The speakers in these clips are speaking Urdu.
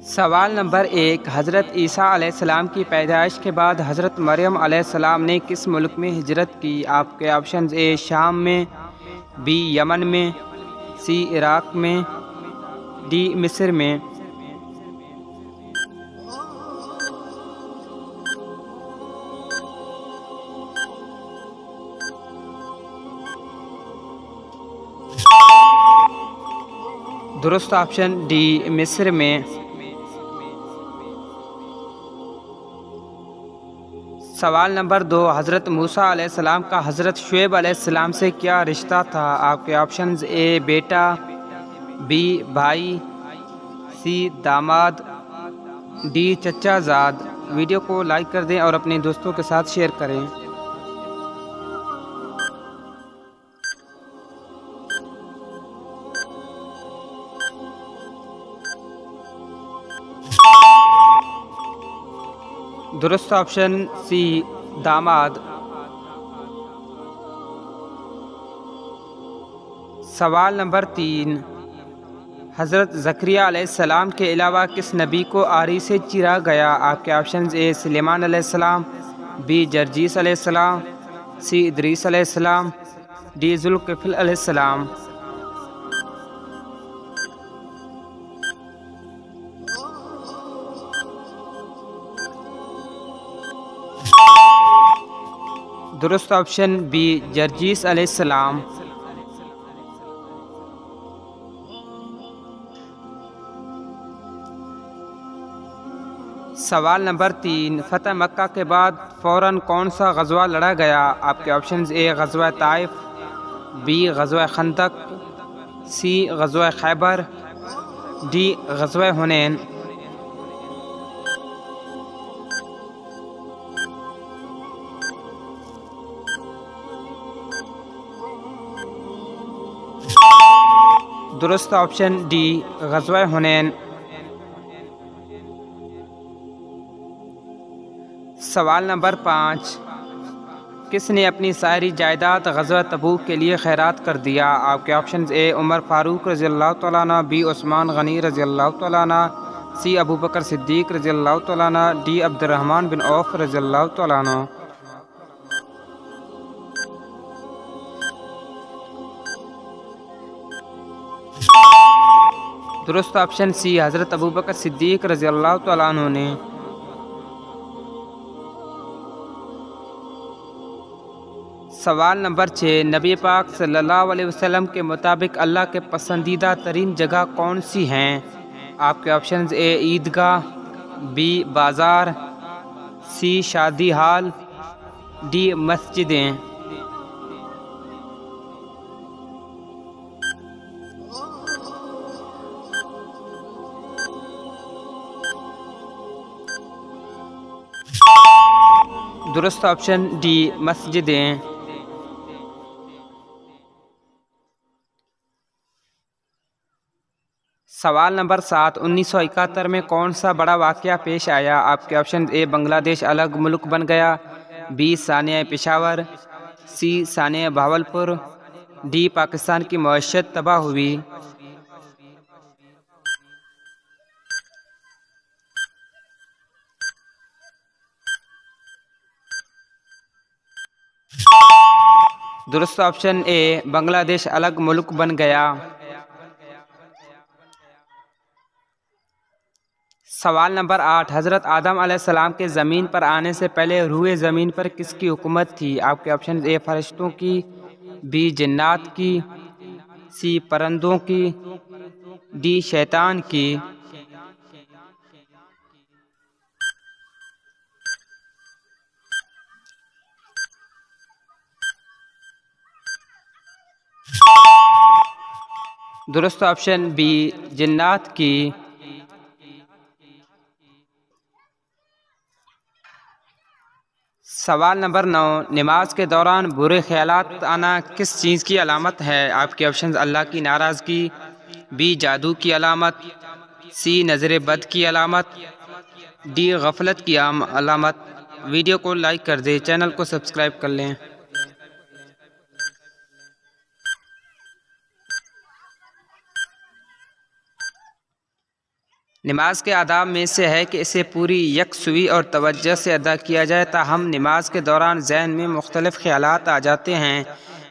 سوال نمبر 1، حضرت عیسیٰ علیہ السلام کی پیدائش کے بعد حضرت مریم علیہ السلام نے کس ملک میں ہجرت کی؟ آپ کے آپشنز: اے شام میں، بی یمن میں، سی عراق میں، ڈی مصر میں۔ درست آپشن ڈی مصر میں۔ سوال نمبر 2، حضرت موسیٰ علیہ السلام کا حضرت شعیب علیہ السلام سے کیا رشتہ تھا؟ آپ کے آپشنز: اے بیٹا، بی بھائی، سی داماد، ڈی چچا زاد۔ ویڈیو کو لائک کر دیں اور اپنے دوستوں کے ساتھ شیئر کریں۔ درست آپشن سی داماد۔ سوال نمبر 3، حضرت زکریا علیہ السلام کے علاوہ کس نبی کو آری سے چیرا گیا؟ آپ کے آپشنز: اے سلیمان علیہ السلام، بی جرجیس علیہ السلام، سی ادریس علیہ السلام، ڈی ذوالکفل علیہ السلام۔ درست آپشن بی جرجیس علیہ السلام۔ سوال نمبر 3، فتح مکہ کے بعد فوراً کون سا غزوہ لڑا گیا؟ آپ کے آپشنز: اے غزوہ طائف، بی غزوہ خندق، سی غزوہ خیبر، ڈی غزوہ حنین۔ درست آپشن ڈی غزوہ حنین۔ سوال نمبر 5، کس نے اپنی ساری جائیداد غزوہ تبوک کے لیے خیرات کر دیا؟ آپ کے آپشنز: اے عمر فاروق رضی اللہ تعالیٰ عنہ، بی عثمان غنی رضی اللہ تعالیٰ عنہ، سی ابو بکر صدیق رضی اللہ تعالیٰ عنہ، ڈی عبد الرحمن بن عوف رضی اللہ تعالیٰ عنہ۔ درست آپشن سی حضرت ابو بکر صدیق رضی اللہ تعالیٰ عنہ نے۔ سوال نمبر 6، نبی پاک صلی اللہ علیہ وسلم کے مطابق اللہ کے پسندیدہ ترین جگہ کون سی ہیں؟ آپ کے آپشنز: اے عیدگاہ، بی بازار، سی شادی ہال، ڈی مسجدیں۔ درست آپشن ڈی مسجدیں۔ سوال نمبر 7، 1971 میں کون سا بڑا واقعہ پیش آیا؟ آپ کے آپشنز: اے بنگلہ دیش الگ ملک بن گیا، بی سانحہ پشاور، سی سانحہ بہاولپور، ڈی پاکستان کی معیشت تباہ ہوئی۔ درست آپشن اے بنگلہ دیش الگ ملک بن گیا۔ سوال نمبر 8، حضرت آدم علیہ السلام کے زمین پر آنے سے پہلے روئے زمین پر کس کی حکومت تھی؟ آپ کے آپشنز: اے فرشتوں کی، بی جنات کی، سی پرندوں کی، ڈی شیطان کی۔ درست آپشن بی جنات کی۔ سوال نمبر 9، نماز کے دوران برے خیالات آنا کس چیز کی علامت ہے؟ آپ کے آپشنز: اللہ کی ناراضگی، بی جادو کی علامت، سی نظر بد کی علامت، ڈی غفلت کی علامت۔ ویڈیو کو لائک کر دیں، چینل کو سبسکرائب کر لیں۔ نماز کے آداب میں سے ہے کہ اسے پوری یکسوئی اور توجہ سے ادا کیا جائے، تاہم نماز کے دوران ذہن میں مختلف خیالات آ جاتے ہیں،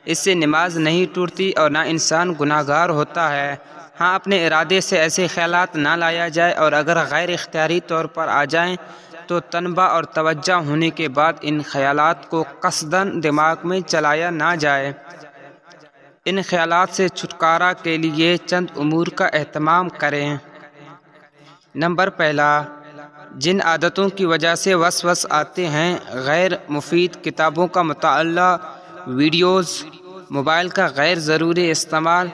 اس سے نماز نہیں ٹوٹتی اور نہ انسان گناہ گار ہوتا ہے۔ ہاں، اپنے ارادے سے ایسے خیالات نہ لایا جائے، اور اگر غیر اختیاری طور پر آ جائیں تو تنبہ اور توجہ ہونے کے بعد ان خیالات کو قصداً دماغ میں چلایا نہ جائے۔ ان خیالات سے چھٹکارا کے لیے چند امور کا اہتمام کریں۔ نمبر پہلا، جن عادتوں کی وجہ سے وسوس آتے ہیں، غیر مفید کتابوں کا مطالعہ، ویڈیوز، موبائل کا غیر ضروری استعمال،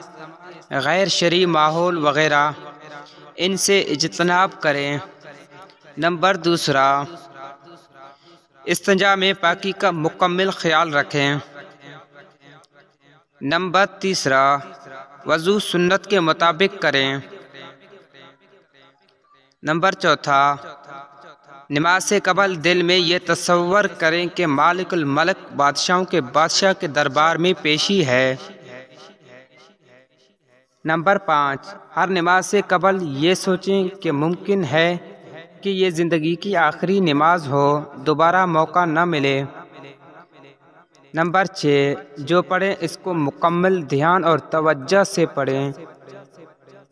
غیر شرعی ماحول وغیرہ، ان سے اجتناب کریں۔ نمبر دوسرا، استنجا میں پاکی کا مکمل خیال رکھیں۔ نمبر تیسرا، وضو سنت کے مطابق کریں۔ نمبر چوتھا، نماز سے قبل دل میں یہ تصور کریں کہ مالک الملک بادشاہوں کے بادشاہ کے دربار میں پیشی ہے۔ نمبر 5، ہر نماز سے قبل یہ سوچیں کہ ممکن ہے کہ یہ زندگی کی آخری نماز ہو، دوبارہ موقع نہ ملے۔ نمبر 6، جو پڑھیں اس کو مکمل دھیان اور توجہ سے پڑھیں۔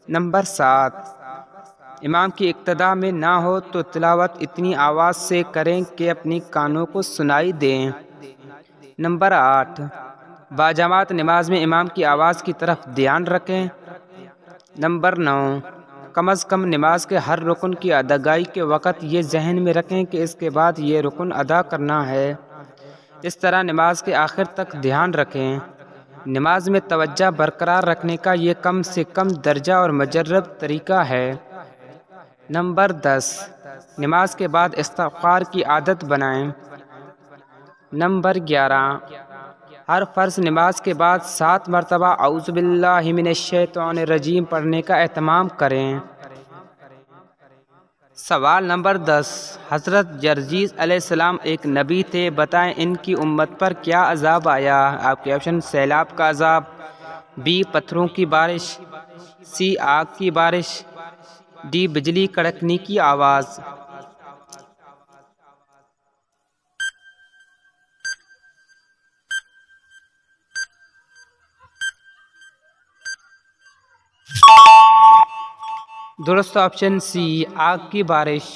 نمبر 7، امام کی اقتداء میں نہ ہو تو تلاوت اتنی آواز سے کریں کہ اپنی کانوں کو سنائی دیں۔ نمبر 8، باجماعت نماز میں امام کی آواز کی طرف دھیان رکھیں۔ نمبر 9، کم از کم نماز کے ہر رکن کی ادائیگی کے وقت یہ ذہن میں رکھیں کہ اس کے بعد یہ رکن ادا کرنا ہے۔ اس طرح نماز کے آخر تک دھیان رکھیں۔ نماز میں توجہ برقرار رکھنے کا یہ کم سے کم درجہ اور مجرب طریقہ ہے۔ نمبر 10، نماز کے بعد استغفار کی عادت بنائیں۔ نمبر 11، ہر فرض نماز کے بعد 7 مرتبہ اعوذ باللہ من الشیطان الرجیم پڑھنے کا اہتمام کریں۔ سوال نمبر 10، حضرت جرجیس علیہ السلام ایک نبی تھے، بتائیں ان کی امت پر کیا عذاب آیا؟ آپ کے آپشن: سیلاب کا عذاب، بی پتھروں کی بارش، سی آگ کی بارش، ڈی بجلی کڑکنے کی آواز۔ درست آپشن سی، آگ کی بارش۔